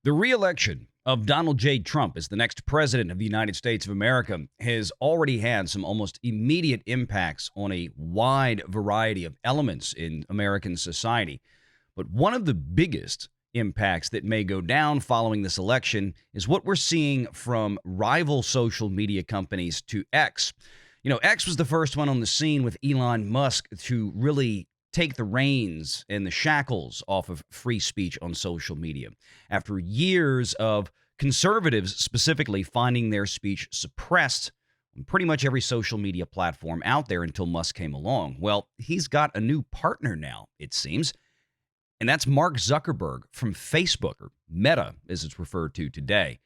The re-election of Donald J. Trump as the next president of the United States of America has already had some almost immediate impacts on a wide variety of elements in American society. But one of the biggest impacts that may go down following this election is what we're seeing from rival social media companies to X. You know, X was the first one on the scene with Elon Musk to really take the reins and the shackles off of free speech on social media. After years of conservatives specifically finding their speech suppressed on pretty much every social media platform out there until Musk came along. Well, he's got a new partner now, it seems, and that's Mark Zuckerberg from Facebook, or Meta as it's referred to today.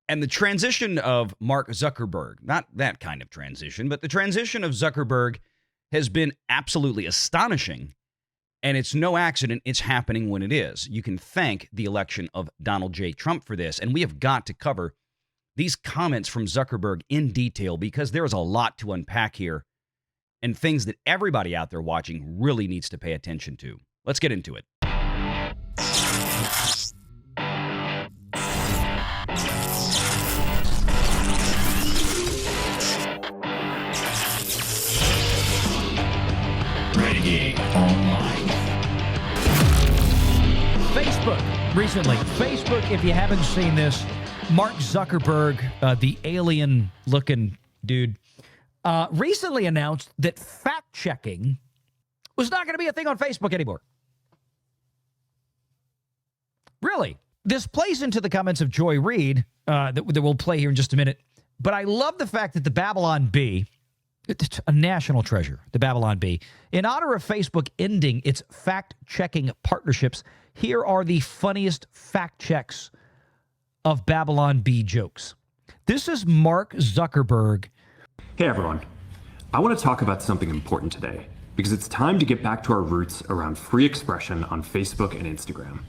And the transition of Mark Zuckerberg, not that kind of transition, but the transition of Zuckerberg has been absolutely astonishing, and it's no accident it's happening when it is. You can thank the election of Donald J. Trump for this, and we have got to cover these comments from Zuckerberg in detail because there is a lot to unpack here and things that everybody out there watching really needs to pay attention to. Let's get into it. Online. Facebook, recently. Facebook, if you haven't seen this, Mark Zuckerberg, the alien-looking dude, recently announced that fact-checking was not going to be a thing on Facebook anymore. Really? This plays into the comments of Joy Reid that we'll play here in just a minute. But I love the fact that the Babylon Bee, it's a national treasure, the Babylon Bee. In honor of Facebook ending its fact-checking partnerships, here are the funniest fact checks of Babylon Bee jokes. This is Mark Zuckerberg. Hey everyone. I want to talk about something important today because it's time to get back to our roots around free expression on Facebook and Instagram.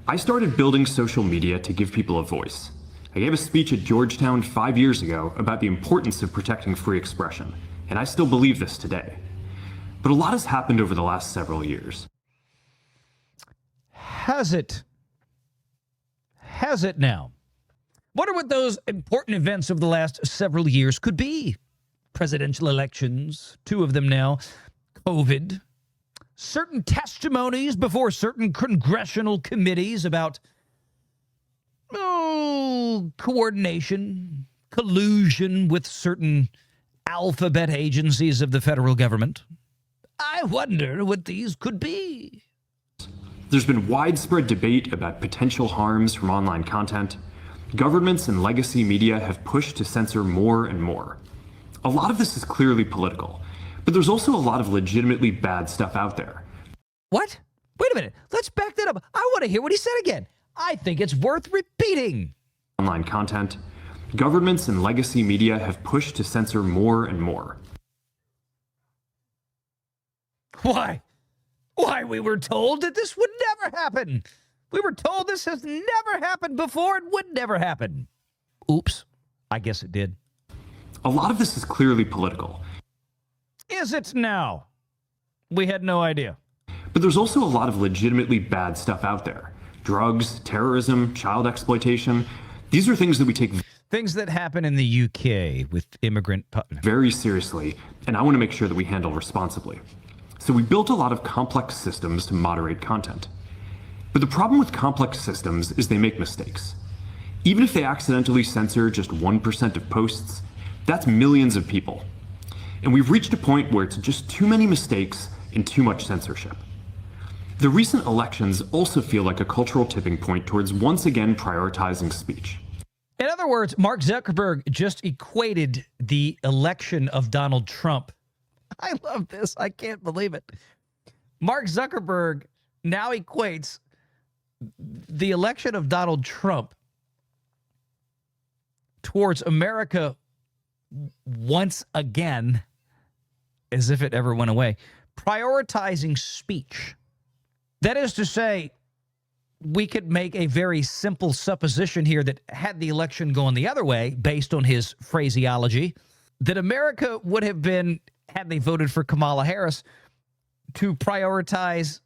I started building social media to give people a voice. I gave a speech at Georgetown 5 years ago about the importance of protecting free expression, and I still believe this today. But a lot has happened over the last several years. Has it? Has it now? Wonder what those important events of the last several years could be. Presidential elections, 2 of them now, COVID, certain testimonies before certain congressional committees about coordination, collusion with certain alphabet agencies of the federal government. I wonder what these could be. There's been widespread debate about potential harms from online content. Governments and legacy media have pushed to censor more and more. A lot of this is clearly political, but there's also a lot of legitimately bad stuff out there. What? Wait a minute. Let's back that up. I want to hear what he said again. I think it's worth repeating. Online content. Governments and legacy media have pushed to censor more and more. Why? Why, we were told that this would never happen. We were told this has never happened before and would never happen. Oops. I guess it did. A lot of this is clearly political. Is it now? We had no idea. But there's also a lot of legitimately bad stuff out there. Drugs, terrorism, child exploitation. These are things that we take things that happen in the UK with immigrant very seriously, and I want to make sure that we handle responsibly. So we built a lot of complex systems to moderate content. But the problem with complex systems is they make mistakes. Even if they accidentally censor just 1% of posts, that's millions of people. And we've reached a point where it's just too many mistakes and too much censorship. The recent elections also feel like a cultural tipping point towards once again prioritizing speech. In other words, Mark Zuckerberg just equated the election of Donald Trump. I love this. I can't believe it. Mark Zuckerberg now equates the election of Donald Trump towards America once again, as if it ever went away, prioritizing speech. That is to say, we could make a very simple supposition here that had the election gone the other way, based on his phraseology, that America would have been, had they voted for Kamala Harris, to prioritize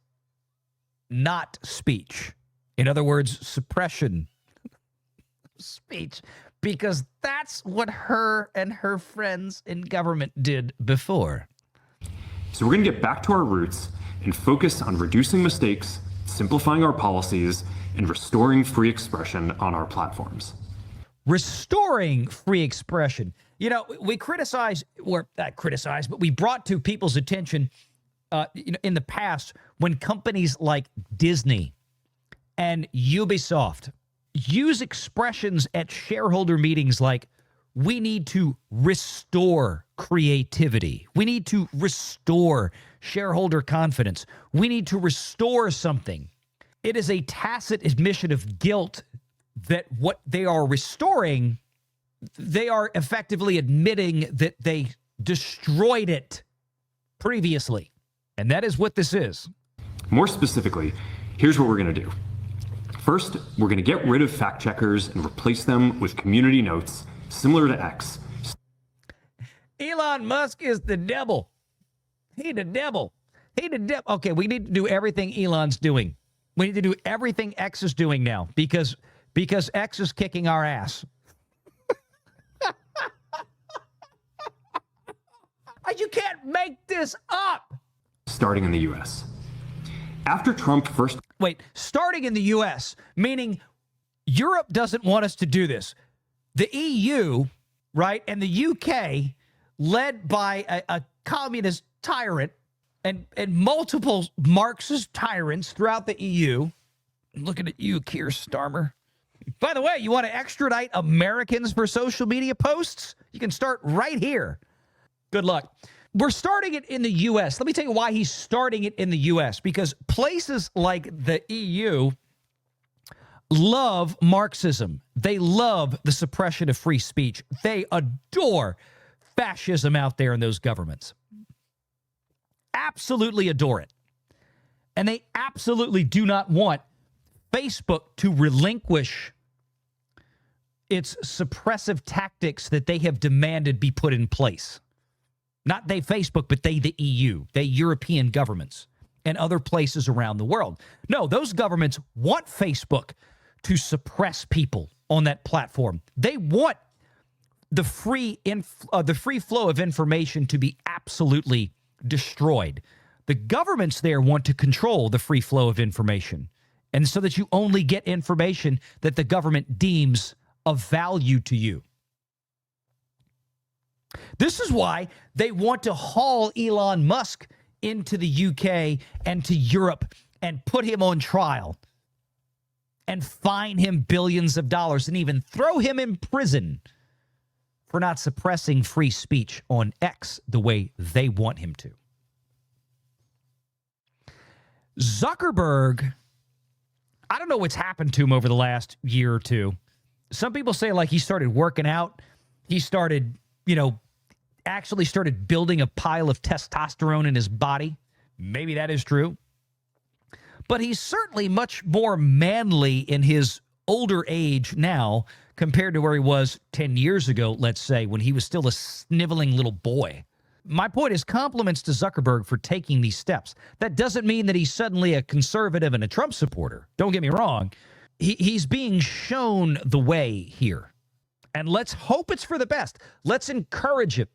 not speech In other words, suppression of speech, because that's what her and her friends in government did before. So we're going to get back to our roots and focus on reducing mistakes, simplifying our policies, and restoring free expression on our platforms. Restoring free expression. You know, we criticize, or not criticize, but we brought to people's attention in the past when companies like Disney and Ubisoft use expressions at shareholder meetings like, we need to restore creativity. We need to restore shareholder confidence. We need to restore something. It is a tacit admission of guilt that what they are restoring, they are effectively admitting that they destroyed it previously. And that is what this is. More specifically, here's what we're going to do. First, we're going to get rid of fact checkers and replace them with community notes similar to X. Elon Musk is the devil. He the devil. He the devil. Okay, we need to do everything Elon's doing. We need to do everything X is doing now because X is kicking our ass. You can't make this up. Starting in the U.S. After Trump first... Wait, starting in the U.S., meaning Europe doesn't want us to do this. The EU, right, and the UK, led by a communist tyrant and multiple Marxist tyrants throughout the EU. I'm looking at you, Keir Starmer. By the way, you want to extradite Americans for social media posts? You can start right here. Good luck. We're starting it in the U.S. Let me tell you why he's starting it in the U.S. Because places like the EU love Marxism. They love the suppression of free speech. They adore fascism out there in those governments. Absolutely adore it. And they absolutely do not want Facebook to relinquish its suppressive tactics that they have demanded be put in place. Not they, Facebook, but they, the EU, they European governments and other places around the world. No, those governments want Facebook to suppress people on that platform. They want the free flow of information to be absolutely destroyed. The governments there want to control the free flow of information, and so that you only get information that the government deems of value to you. This is why they want to haul Elon Musk into the UK and to Europe and put him on trial and fine him billions of dollars and even throw him in prison for not suppressing free speech on X the way they want him to. Zuckerberg, I don't know what's happened to him over the last year or two. Some people say like he started working out. He started, actually started building a pile of testosterone in his body. Maybe that is true. But he's certainly much more manly in his older age now compared to where he was 10 years ago, let's say, when he was still a sniveling little boy. My point is compliments to Zuckerberg for taking these steps. That doesn't mean that he's suddenly a conservative and a Trump supporter. Don't get me wrong. He's being shown the way here. And let's hope it's for the best. Let's encourage it.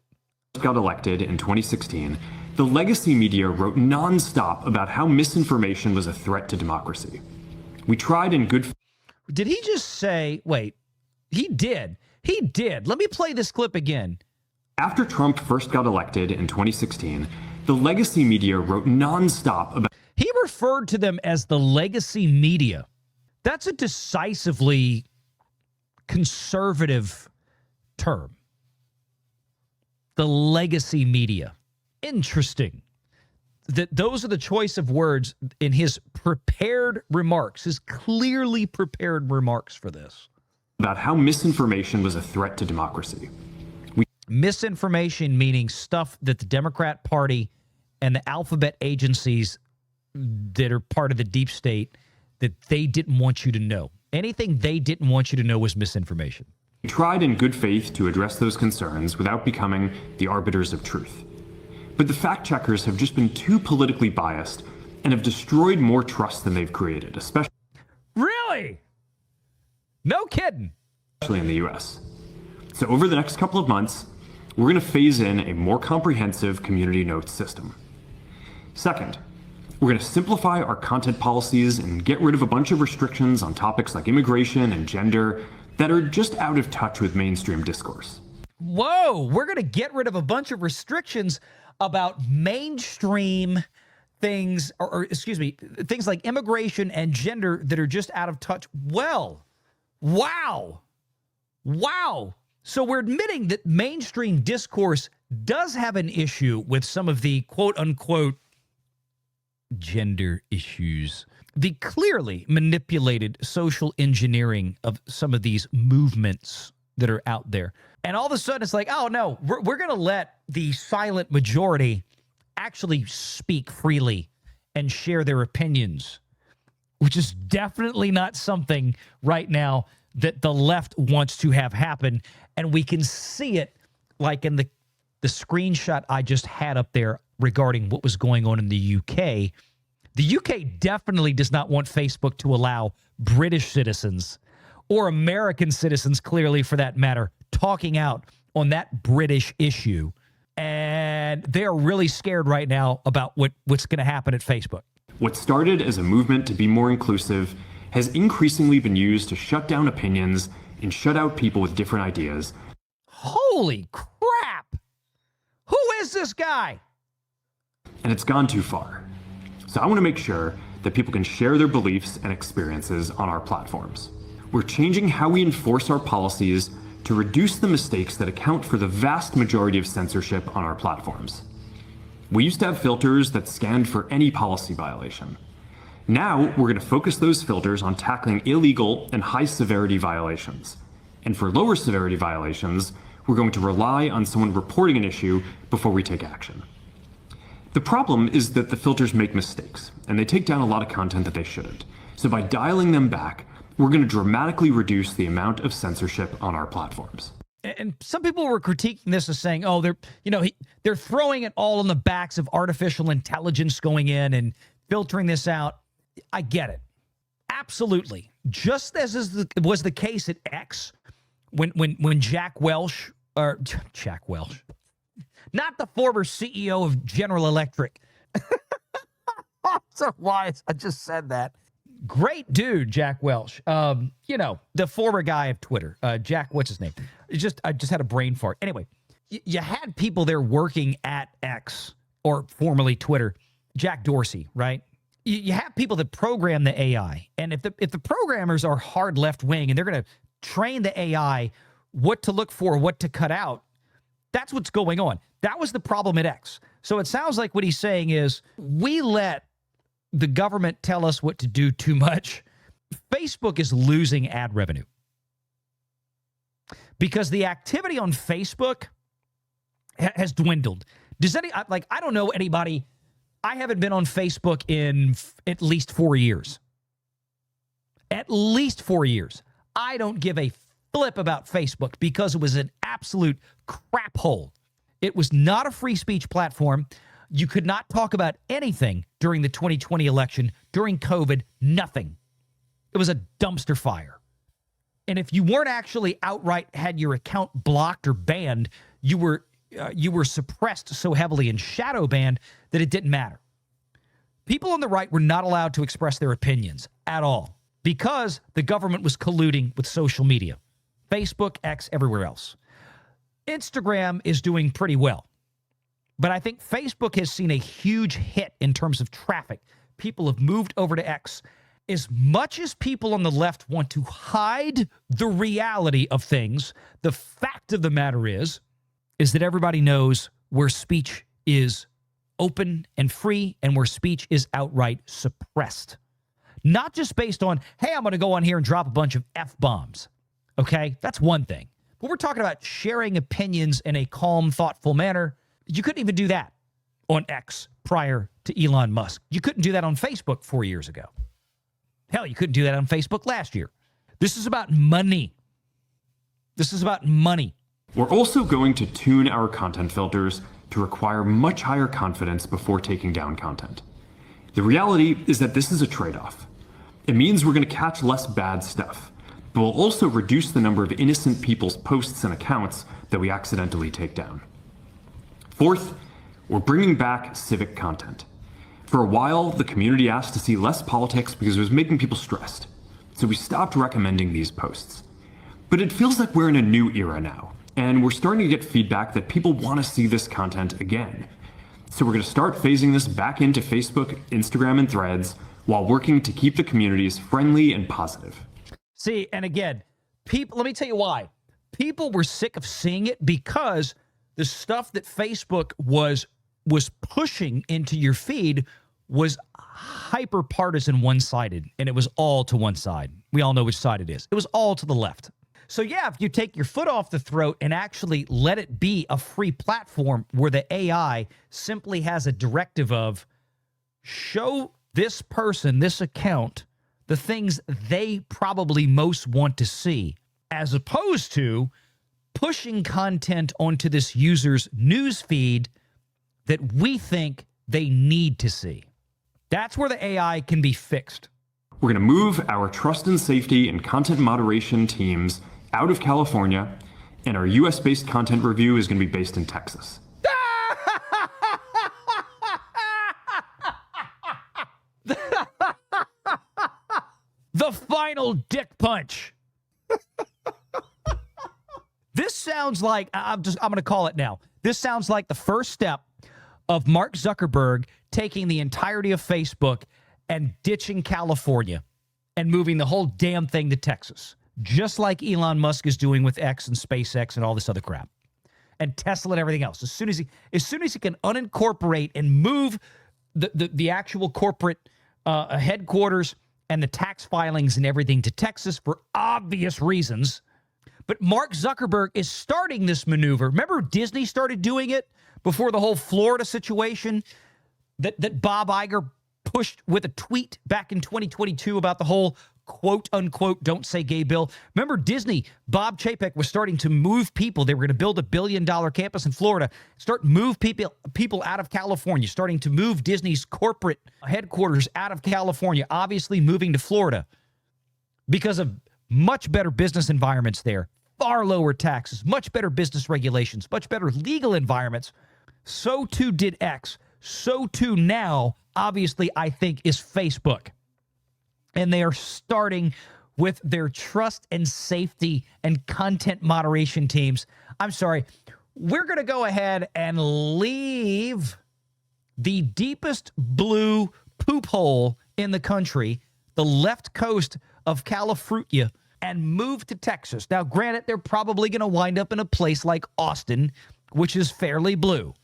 Got elected in 2016, the legacy media wrote nonstop about how misinformation was a threat to democracy. We tried in good... Did he just say, wait, he did. He did. Let me play this clip again. After Trump first got elected in 2016, the legacy media wrote nonstop about... He referred to them as the legacy media. That's a decisively conservative term. The legacy media. Interesting. That those are the choice of words in his prepared remarks, his clearly prepared remarks for this. About how misinformation was a threat to democracy. Misinformation meaning stuff that the Democrat Party and the alphabet agencies that are part of the deep state that they didn't want you to know. Anything they didn't want you to know was misinformation. We tried in good faith to address those concerns without becoming the arbiters of truth. But the fact checkers have just been too politically biased and have destroyed more trust than they've created, especially... Really? No kidding. Especially in the US. So over the next couple of months, we're going to phase in a more comprehensive community notes system. Second, we're going to simplify our content policies and get rid of a bunch of restrictions on topics like immigration and gender that are just out of touch with mainstream discourse. Whoa, we're going to get rid of a bunch of restrictions about mainstream things, or excuse me, things like immigration and gender that are just out of touch. Well, wow. So we're admitting that mainstream discourse does have an issue with some of the quote unquote gender issues, the clearly manipulated social engineering of some of these movements that are out there. And all of a sudden it's like, oh no, we're going to let the silent majority actually speak freely and share their opinions, which is definitely not something right now that the left wants to have happen. And we can see it like in the screenshot I just had up there regarding what was going on in the UK. The UK definitely does not want Facebook to allow British citizens or American citizens, clearly for that matter, talking out on that British issue. And they're really scared right now about what's going to happen at Facebook. What started as a movement to be more inclusive has increasingly been used to shut down opinions and shut out people with different ideas. Holy crap! Who is this guy? And it's gone too far. So I want to make sure that people can share their beliefs and experiences on our platforms. We're changing how we enforce our policies to reduce the mistakes that account for the vast majority of censorship on our platforms. We used to have filters that scanned for any policy violation. Now we're going to focus those filters on tackling illegal and high severity violations. And for lower severity violations, we're going to rely on someone reporting an issue before we take action. The problem is that the filters make mistakes, and they take down a lot of content that they shouldn't. So by dialing them back, we're going to dramatically reduce the amount of censorship on our platforms. And some people were critiquing this as saying, oh, they're throwing it all on the backs of artificial intelligence going in and filtering this out. I get it. Absolutely. Just as was the case at X when Jack Welch, not the former CEO of General Electric. So why I just said that. Great dude, Jack Welch. The former guy of Twitter. Jack, what's his name? I just had a brain fart. Anyway, you had people there working at X, or formerly Twitter, Jack Dorsey, right? You have people that program the AI. And if the programmers are hard left wing and they're going to train the AI what to look for, what to cut out, that's what's going on. That was the problem at X. So it sounds like what he's saying is we let the government tell us what to do too much. Facebook is losing ad revenue because the activity on Facebook has dwindled. I don't know anybody. I haven't been on Facebook in at least 4 years. At least 4 years. I don't give a flip about Facebook because it was an absolute crap hole. It was not a free speech platform. You could not talk about anything during the 2020 election, during COVID, nothing. It was a dumpster fire. And if you weren't actually outright had your account blocked or banned, you were suppressed so heavily and shadow banned that it didn't matter. People on the right were not allowed to express their opinions at all because the government was colluding with social media. Facebook, X, everywhere else. Instagram is doing pretty well. But I think Facebook has seen a huge hit in terms of traffic. People have moved over to X. As much as people on the left want to hide the reality of things, the fact of the matter is that everybody knows where speech is open and free and where speech is outright suppressed. Not just based on, hey, I'm going to go on here and drop a bunch of F-bombs. Okay? That's one thing. But we're talking about sharing opinions in a calm, thoughtful manner. You couldn't even do that on X prior to Elon Musk. You couldn't do that on Facebook 4 years ago. Hell, you couldn't do that on Facebook last year. This is about money. This is about money. We're also going to tune our content filters to require much higher confidence before taking down content. The reality is that this is a trade-off. It means we're going to catch less bad stuff, but we'll also reduce the number of innocent people's posts and accounts that we accidentally take down. Fourth, we're bringing back civic content. For a while, the community asked to see less politics because it was making people stressed, so we stopped recommending these posts. But it feels like we're in a new era now, and we're starting to get feedback that people want to see this content again. So we're going to start phasing this back into Facebook, Instagram, and Threads while working to keep the communities friendly and positive. See, and again, people, let me tell you why. People were sick of seeing it because the stuff that Facebook was pushing into your feed was hyper partisan, one-sided, and it was all to one side. We all know which side it is. It was all to the left. So yeah, if you take your foot off the throat and actually let it be a free platform where the AI simply has a directive of show this person, this account, the things they probably most want to see, as opposed to pushing content onto this user's news feed that we think they need to see. That's where the AI can be fixed. We're going to move our trust and safety and content moderation teams out of California, and our US-based content review is going to be based in Texas. The final dick punch. This sounds like, I'm going to call it now. This sounds like the first step of Mark Zuckerberg taking the entirety of Facebook and ditching California and moving the whole damn thing to Texas, just like Elon Musk is doing with X and SpaceX and all this other crap, and Tesla and everything else. As soon as he can unincorporate and move the actual corporate headquarters and the tax filings and everything to Texas for obvious reasons. But Mark Zuckerberg is starting this maneuver. Remember Disney started doing it before the whole Florida situation that Bob Iger pushed with a tweet back in 2022 about the whole quote unquote don't say gay bill. Remember Disney, Bob Chapek was starting to move people. They were going to build $1 billion campus in Florida, move people out of California, starting to move Disney's corporate headquarters out of California, obviously moving to Florida because of much better business environments there, far lower taxes, much better business regulations, much better legal environments. So too did X. So too now, obviously, I think, is Facebook. And they are starting with their trust and safety and content moderation teams. I'm sorry. We're going to go ahead and leave the deepest blue poop hole in the country, the left coast of California, and move to Texas. Now, granted, they're probably going to wind up in a place like Austin, which is fairly blue.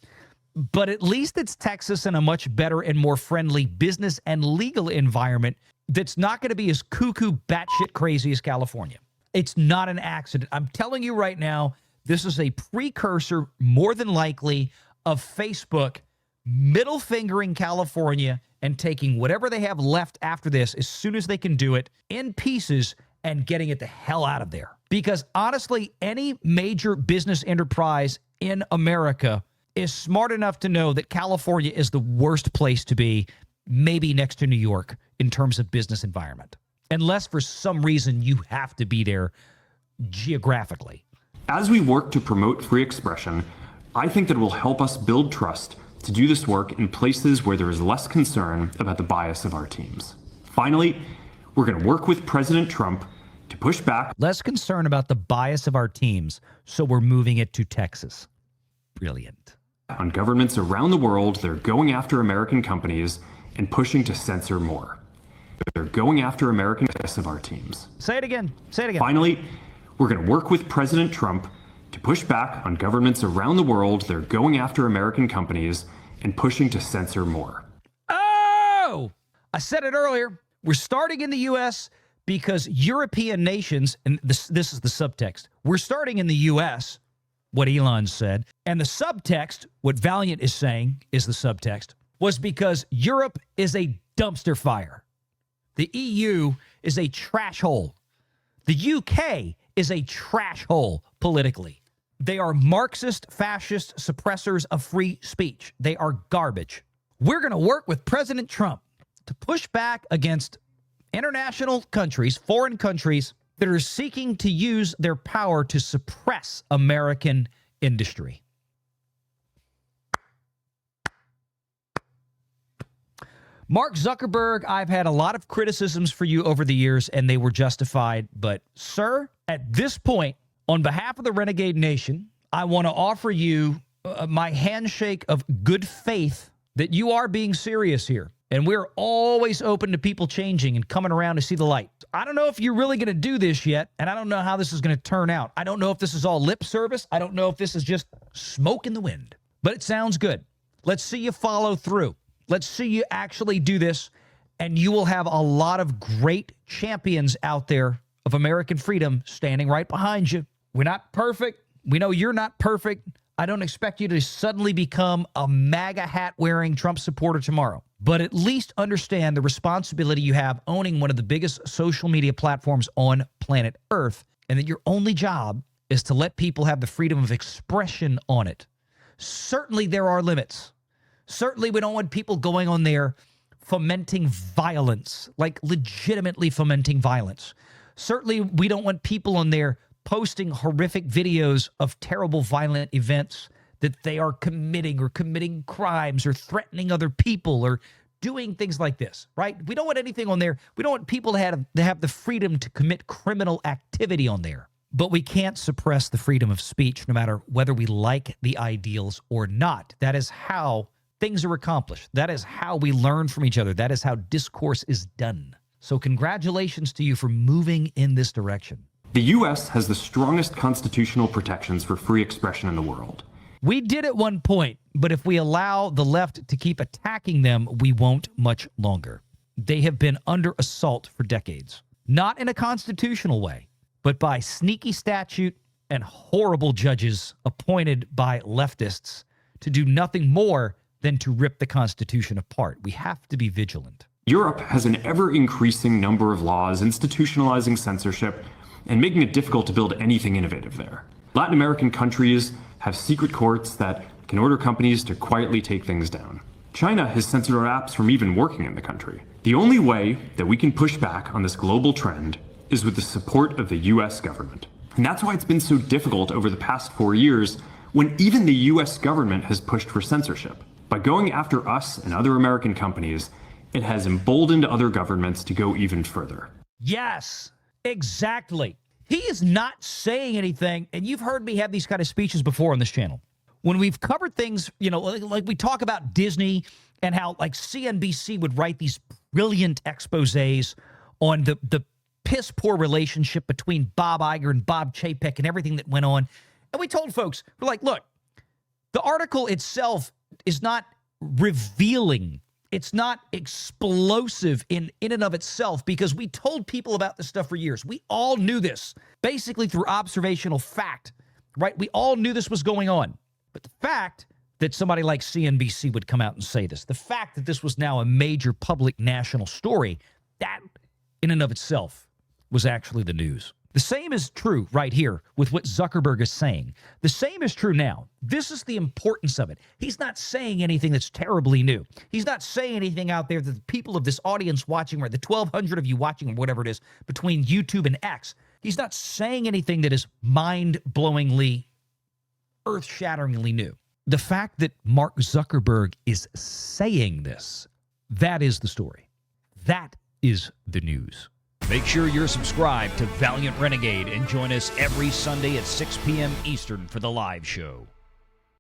But at least it's Texas in a much better and more friendly business and legal environment that's not going to be as cuckoo batshit crazy as California. It's not an accident. I'm telling you right now, this is a precursor, more than likely, of Facebook middle fingering California and taking whatever they have left after this as soon as they can do it in pieces and getting it the hell out of there. Because honestly, any major business enterprise in America is smart enough to know that California is the worst place to be, maybe next to New York, in terms of business environment. Unless for some reason you have to be there geographically. As we work to promote free expression, I think that it will help us build trust to do this work in places where there is less concern about the bias of our teams. Finally, we're going to work with President Trump to push back. Less concern about the bias of our teams, so we're moving it to Texas. Brilliant. On governments around the world, they're going after American companies and pushing to censor more. They're going after American bias of our teams. Say it again. Say it again. Finally, we're going to work with President Trump to push back on governments around the world. They're going after American companies and pushing to censor more. Oh! I said it earlier. We're starting in the U.S. because European nations, and this is the subtext, we're starting in the U.S., what Elon said, and the subtext, what Valiant is saying is the subtext, was because Europe is a dumpster fire. The EU is a trash hole. The UK is a trash hole politically. They are Marxist, fascist suppressors of free speech. They are garbage. We're going to work with President Trump to push back against international countries, foreign countries that are seeking to use their power to suppress American industry. Mark Zuckerberg, I've had a lot of criticisms for you over the years, and they were justified. But, sir, at this point, on behalf of the Renegade Nation, I want to offer you my handshake of good faith that you are being serious here. And we're always open to people changing and coming around to see the light. I don't know if you're really going to do this yet, and I don't know how this is going to turn out. I don't know if this is all lip service. I don't know if this is just smoke in the wind. But it sounds good. Let's see you follow through. Let's see you actually do this, and you will have a lot of great champions out there of American freedom standing right behind you. We're not perfect. We know you're not perfect. I don't expect you to suddenly become a MAGA hat-wearing Trump supporter tomorrow. But at least understand the responsibility you have owning one of the biggest social media platforms on planet Earth, and that your only job is to let people have the freedom of expression on it. Certainly there are limits. Certainly we don't want people going on there fomenting violence, like legitimately fomenting violence. Certainly we don't want people on there posting horrific videos of terrible violent events that they are committing, or committing crimes, or threatening other people, or doing things like this, right? We don't want anything on there. We don't want people to have the freedom to commit criminal activity on there. But we can't suppress the freedom of speech no matter whether we like the ideals or not. That is how things are accomplished. That is how we learn from each other. That is how discourse is done. So congratulations to you for moving in this direction. The U.S. has the strongest constitutional protections for free expression in the world. We did at one point, but if we allow the left to keep attacking them, we won't much longer. They have been under assault for decades. Not in a constitutional way, but by sneaky statute and horrible judges appointed by leftists to do nothing more than to rip the Constitution apart. We have to be vigilant. Europe has an ever-increasing number of laws institutionalizing censorship and making it difficult to build anything innovative there. Latin American countries have secret courts that can order companies to quietly take things down. China has censored our apps from even working in the country. The only way that we can push back on this global trend is with the support of the US government. And that's why it's been so difficult over the past 4 years, when even the US government has pushed for censorship. By going after us and other American companies, it has emboldened other governments to go even further. Yes, exactly. He is not saying anything, and you've heard me have these kind of speeches before on this channel. When we've covered things, like we talk about Disney and how like CNBC would write these brilliant exposés on the piss-poor relationship between Bob Iger and Bob Chapek and everything that went on. And we told folks, we're like, look, the article itself is not revealing. It's not explosive in and of itself, because we told people about this stuff for years. We all knew this, basically through observational fact, right? We all knew this was going on. But the fact that somebody like CNBC would come out and say this, the fact that this was now a major public national story, that in and of itself was actually the news. The same is true right here with what Zuckerberg is saying. The same is true now. This is the importance of it. He's not saying anything that's terribly new. He's not saying anything out there that the people of this audience watching, or the 1,200 of you watching, or whatever it is, between YouTube and X, he's not saying anything that is mind-blowingly, earth-shatteringly new. The fact that Mark Zuckerberg is saying this, that is the story. That is the news. Make sure you're subscribed to Valiant Renegade and join us every Sunday at 6 p.m. Eastern for the live show.